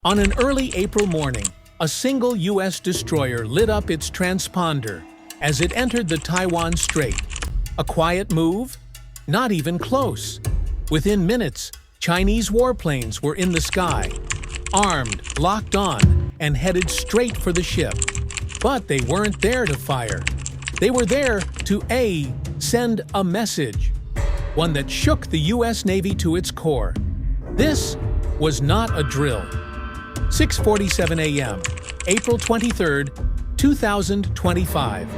On an early April morning, a single U.S. destroyer lit up its transponder as it entered the Taiwan Strait. A quiet move? Not even close. Within minutes, Chinese warplanes were in the sky, armed, locked on, and headed straight for the ship. But they weren't there to fire. They were there to send a message, one that shook the U.S. Navy to its core. This was not a drill. 6:47 a.m., April 23, 2025.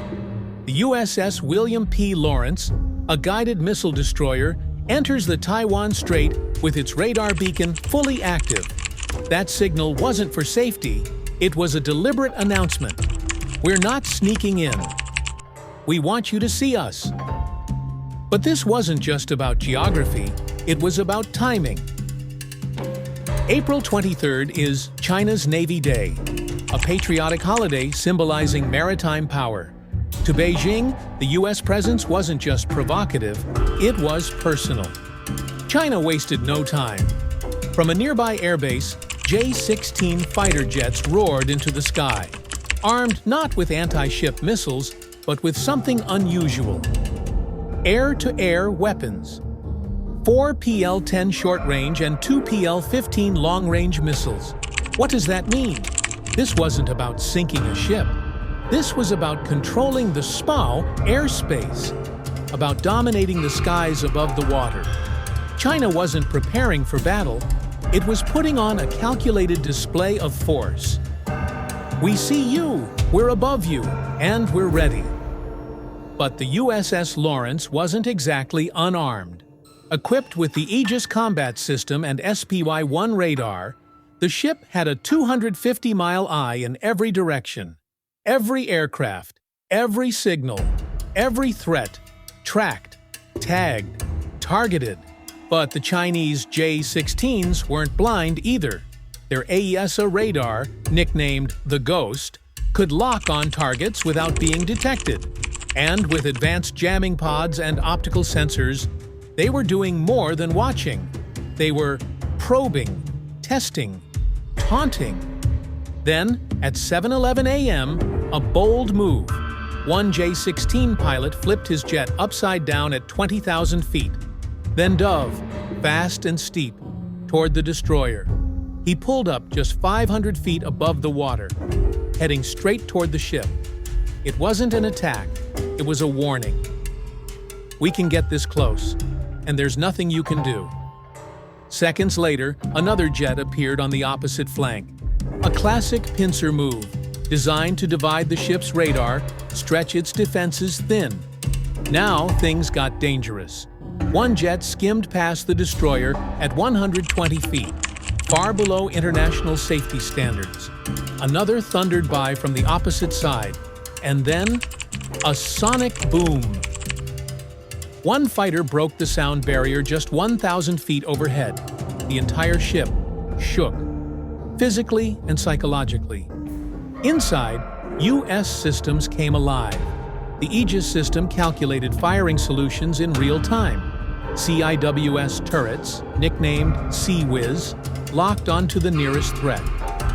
The USS William P. Lawrence, a guided missile destroyer, enters the Taiwan Strait with its radar beacon fully active. That signal wasn't for safety, it was a deliberate announcement. We're not sneaking in. We want you to see us. But this wasn't just about geography, it was about timing. April 23rd is China's Navy Day, a patriotic holiday symbolizing maritime power. To Beijing, the U.S. presence wasn't just provocative, it was personal. China wasted no time. From a nearby airbase, J-16 fighter jets roared into the sky, armed not with anti-ship missiles, but with something unusual: air-to-air weapons. 4 PL-10 short-range and 2 PL-15 long-range missiles. What does that mean? This wasn't about sinking a ship. This was about controlling the SPAO airspace, about dominating the skies above the water. China wasn't preparing for battle, it was putting on a calculated display of force. We see you, we're above you, and we're ready. But the USS Lawrence wasn't exactly unarmed. Equipped with the Aegis Combat System and SPY-1 radar, the ship had a 250-mile eye in every direction. Every aircraft, every signal, every threat, tracked, tagged, targeted. But the Chinese J-16s weren't blind either. Their AESA radar, nicknamed the Ghost, could lock on targets without being detected. And with advanced jamming pods and optical sensors, they were doing more than watching. They were probing, testing, taunting. Then, at 7:11 a.m., a bold move. One J-16 pilot flipped his jet upside down at 20,000 feet, then dove, fast and steep, toward the destroyer. He pulled up just 500 feet above the water, heading straight toward the ship. It wasn't an attack, it was a warning. We can get this close, and there's nothing you can do. Seconds later, another jet appeared on the opposite flank. A classic pincer move, designed to divide the ship's radar, stretch its defenses thin. Now things got dangerous. One jet skimmed past the destroyer at 120 feet, far below international safety standards. Another thundered by from the opposite side, and then a sonic boom. One fighter broke the sound barrier just 1,000 feet overhead. The entire ship shook, physically and psychologically. Inside, U.S. systems came alive. The Aegis system calculated firing solutions in real time. CIWS turrets, nicknamed Sea-Whiz, locked onto the nearest threat.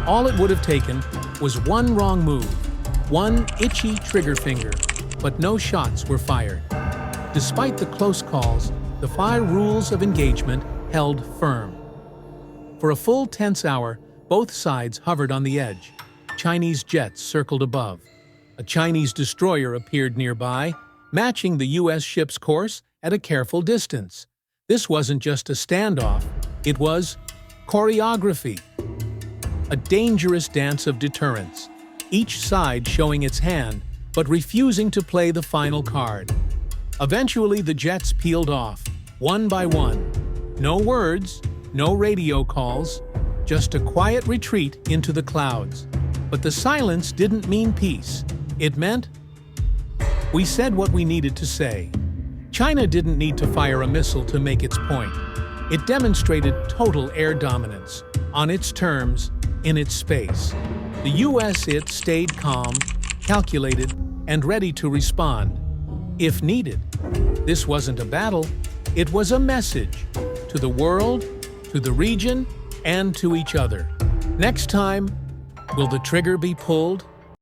All it would have taken was one wrong move, one itchy trigger finger, but no shots were fired. Despite the close calls, the 5 rules of engagement held firm. For a full tense hour, both sides hovered on the edge. Chinese jets circled above. A Chinese destroyer appeared nearby, matching the U.S. ship's course at a careful distance. This wasn't just a standoff, it was choreography. A dangerous dance of deterrence, each side showing its hand, but refusing to play the final card. Eventually, the jets peeled off, one by one. No words, no radio calls, just a quiet retreat into the clouds. But the silence didn't mean peace. It meant we said what we needed to say. China didn't need to fire a missile to make its point. It demonstrated total air dominance, on its terms, in its space. The U.S. stayed calm, calculated, and ready to respond, if needed. This wasn't a battle, it was a message to the world, to the region, and to each other. Next time, will the trigger be pulled?